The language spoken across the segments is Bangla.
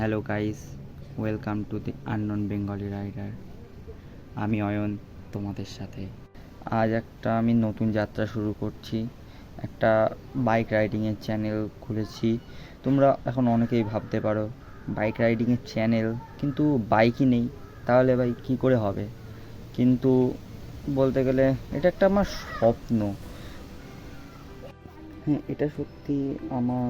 Hello guys, welcome to the unknown Bengali rider. আমি অয়ন তোমাদের সাথে। আজ আমি নতুন যাত্রা শুরু করছি। একটা বাইক রাইডিংয়ের চ্যানেল খুলেছি। তোমরা এখন অনেকেই ভাবতে পারো বাইক রাইডিংয়ের চ্যানেল, কিন্তু বাইকই নেই, তাহলে ভাই কী করে হবে? কিন্তু বলতে গেলে এটা একটা আমার স্বপ্ন। হ্যাঁ, এটা সত্যি। আমার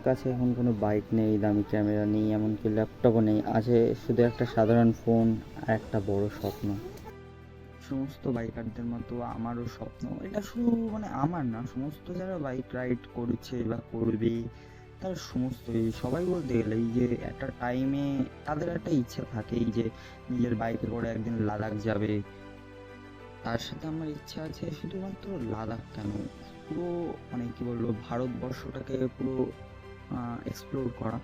কাছে এখন কোনো বাইক নেই, দামি ক্যামেরা নেই, এমনকি ল্যাপটপও নেই। আছে শুধু একটা সাধারণ ফোন আর একটা বড় স্বপ্ন। সমস্ত বাইকারদের মতো আমারও স্বপ্ন। এটা শুধু আমার না, সমস্ত যারা বাইক রাইড করছে বা করবে তারা সমস্তই, সবাই বলতে গেলে এই যে একটা টাইমে তাদের একটা ইচ্ছা থাকে এই যে নিজের বাইকে করে একদিন লাদাখ যাবে। তার সাথে আমার ইচ্ছা আছে শুধুমাত্র লাদাখ কেন, পুরো কী বলবো, ভারতবর্ষটাকে পুরো এক্সপ্লোর করা।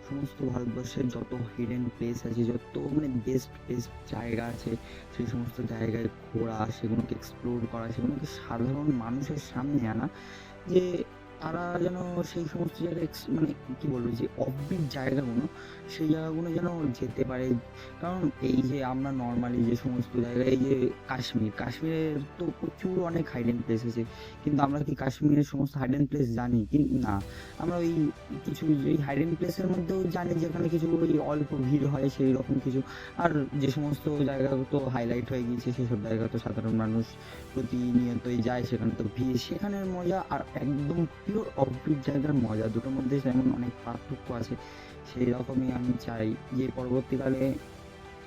সমস্ত ভারতবর্ষের যত হিডেন প্লেস আছে, যত বেস্ট বেস্ট জায়গা আছে, সেই সমস্ত জায়গায় ঘোরা, সেগুলোকে এক্সপ্লোর করা, সেগুলোকে সাধারণ মানুষের সামনে আনা, যে তারা যেন সেই সমস্ত জায়গায় কী বলবো, যে অফবিট জায়গাগুলো, সেই জায়গাগুলো যেন যেতে পারে। কারণ এই যে আমরা নর্মালি যে সমস্ত জায়গায়, এই যে কাশ্মীরের তো প্রচুর অনেক হাইডেন প্লেস আছে, কিন্তু আমরা কি কাশ্মীরের সমস্ত হাইডেন প্লেস জানি কি না? আমরা ওই কিছু এই হাইডেন প্লেসের মধ্যেও জানি যেখানে কিছু ওই অল্প ভিড় হয় সেই রকম কিছু। আর যে সমস্ত জায়গা তো হাইলাইট হয়ে গিয়েছে, সেসব জায়গা তো সাধারণ মানুষ প্রতিনিয়তই যায়, সেখানে তো ভিড়, সেখানের মজা আর একদম পিওর অফবিট জায়গার মজা, দুটোর মধ্যে যেমন অনেক পার্থক্য আছে। সেই রকমই আমি চাই যে পরবর্তীকালে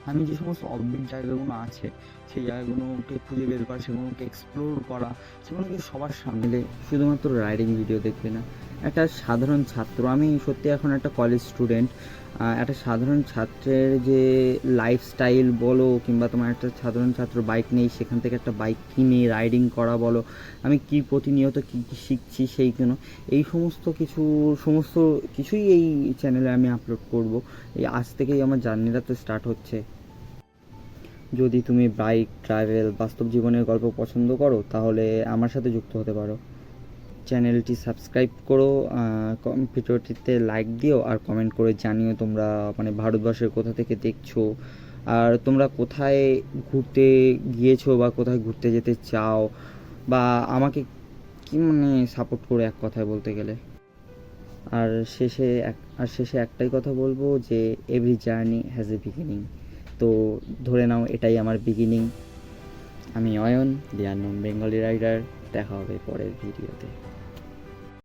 আমি যে সমস্ত অফবিট জায়গাগুলো আছে সেই জায়গাগুলোকে খুঁজে বের করা, সেগুলোকে এক্সপ্লোর করা, সেগুলোকে সবার সামনে। শুধুমাত্র রাইডিং ভিডিও দেখবে না, একটা সাধারণ ছাত্র, আমি সত্যি এখন একটা কলেজ স্টুডেন্ট, একটা সাধারণ ছাত্রের যে লাইফস্টাইল বলো, কিংবা তোমার একটা সাধারণ ছাত্র বাইক নেই, সেখান থেকে একটা বাইক কিনে রাইডিং করা বলো, আমি কি প্রতিনিয়ত কী কী শিখছি সেইগুলো, এই সমস্ত কিছুই এই চ্যানেলে আমি আপলোড করব। এই আজ থেকেই আমার জার্নিটা তো স্টার্ট হচ্ছে। যদি তুমি বাইক, ট্রাভেল, বাস্তব জীবনের গল্প পছন্দ করো, তাহলে আমার সাথে যুক্ত হতে পারো। চ্যানেলটি সাবস্ক্রাইব করো, ভিডিওটিতে লাইক দিও, আর কমেন্ট করে জানিও তোমরা ভারতবর্ষের কোথা থেকে দেখছো, আর তোমরা কোথায় ঘুরতে গিয়েছো বা কোথায় ঘুরতে যেতে চাও, বা আমাকে কি সাপোর্ট করো, এক কথায় বলতে গেলে। আর শেষে একটাই কথা বলবো যে every journey has a beginning. তো ধরে নাও এটাই আমার বিগিনিং। আমি Ayan, the unknown Bengali rider. দেখা হবে পরের ভিডিওতে।